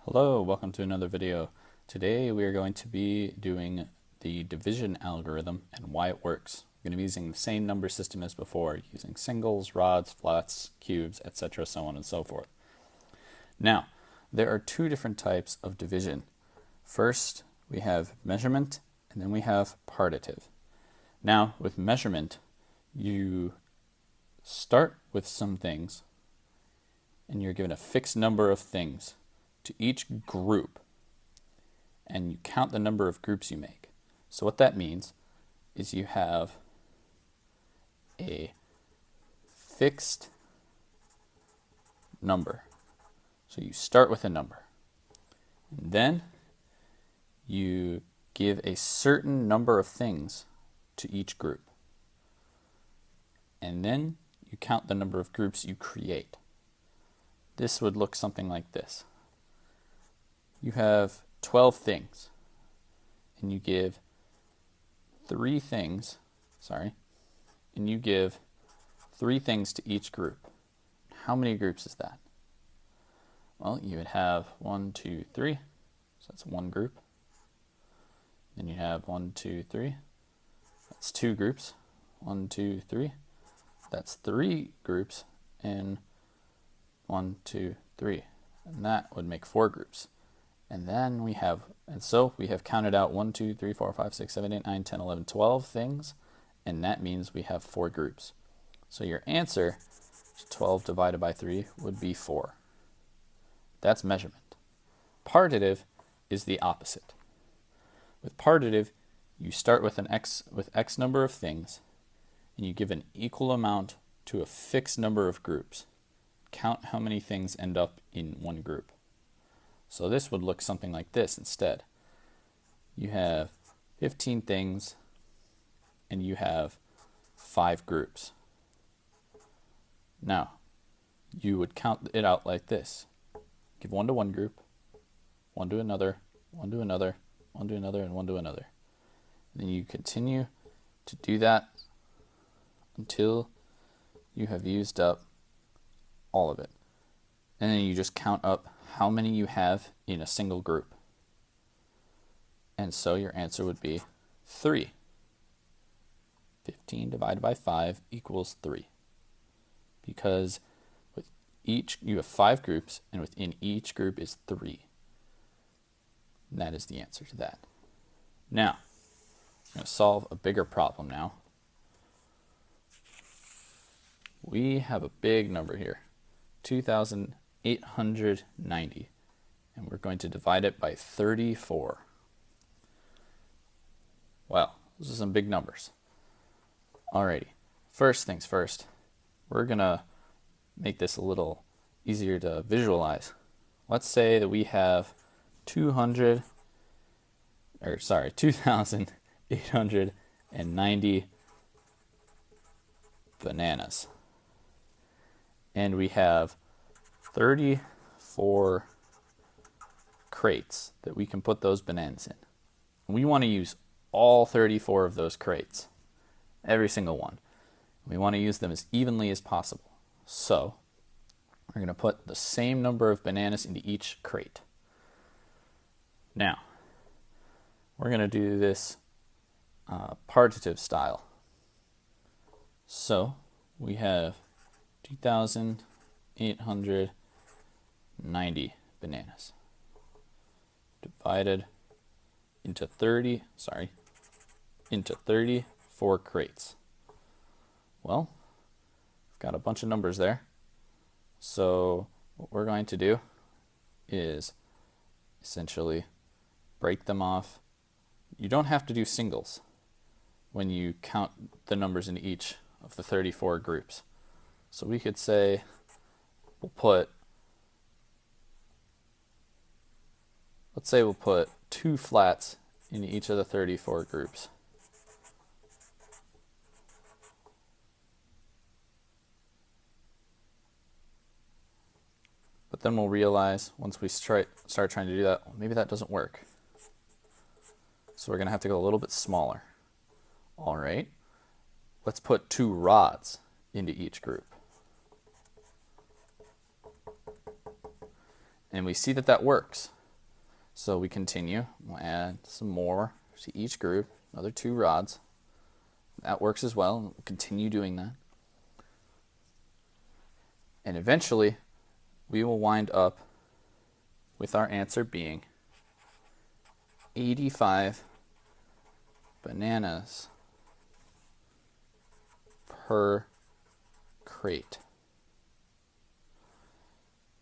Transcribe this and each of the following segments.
Hello, welcome to another video. Today we are going to be doing the division algorithm and why it works. We're going to be using the same number system as before, using singles, rods, flats, cubes, etc., so on and so forth. Now, there are two different types of division. First, we have measurement, and then we have partitive. Now, with measurement, you start with some things, and you're given a fixed number of things to each group, and you count the number of groups you make. So what that means is you have a fixed number. So you start with a number, and then you give a certain number of things to each group, and then you count the number of groups you create. This would look something like this. You have 12 things, and you give 3 things to each group. How many groups is that? Well, you would have 1, 2, 3, so that's one group. Then you have 1, 2, 3, that's 2 groups. 1, 2, 3, that's 3 groups, and 1, 2, 3, and that would make 4 groups. And then we have counted out 1, 2, 3, 4, 5, 6, 7, 8, 9, 10, 11, 12 things, and that means we have 4 groups. So your answer, 12 divided by 3, would be 4. That's measurement. Partitive is the opposite. With partitive, you start with X number of things, and you give an equal amount to a fixed number of groups. Count how many things end up in one group. So this would look something like this instead. You have 15 things, and you have 5 groups. Now, you would count it out like this. Give 1 to one group, 1 to another, 1 to another, 1 to another, and 1 to another. And then you continue to do that until you have used up all of it. And then you just count up how many you have in a single group. And so your answer would be 3. 15 divided by 5 equals 3. Because with each, you have 5 groups, and within each group is 3. And that is the answer to that. Now, I'm going to solve a bigger problem now. We have a big number here, 2,890, and we're going to divide it by 34. Well, those are some big numbers. Alrighty, first things first, we're going to make this a little easier to visualize. Let's say that we have 2,890 bananas. And we have 34 crates that we can put those bananas in. We want to use all 34 of those crates, every single one. We want to use them as evenly as possible. So we're going to put the same number of bananas into each crate. Now, we're going to do this partitive style. So we have 2,890 bananas divided into 34 crates. Well, we've got a bunch of numbers there. So what we're going to do is essentially break them off. You don't have to do singles when you count the numbers in each of the 34 groups. So we could say we'll put 2 flats in each of the 34 groups. But then we'll realize once we start trying to do that, well, maybe that doesn't work. So we're going to have to go a little bit smaller. All right, let's put 2 rods into each group. And we see that that works. So we continue. We'll add some more to each group, another 2 rods. That works as well. We'll continue doing that. And eventually, we will wind up with our answer being 85 bananas per crate.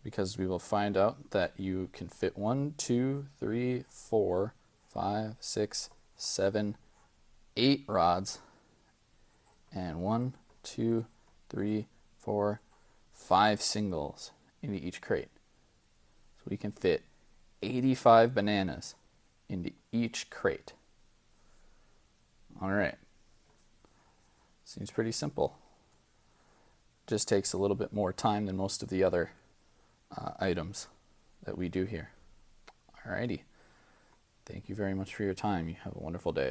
Because we will find out that you can fit 1, 2, 3, 4, 5, 6, 7, 8 rods, and 1, 2, 3, 4, 5 singles into each crate. So we can fit 85 bananas into each crate. All right. Seems pretty simple. Just takes a little bit more time than most of the other items that we do here. Alrighty. Thank you very much for your time. You have a wonderful day.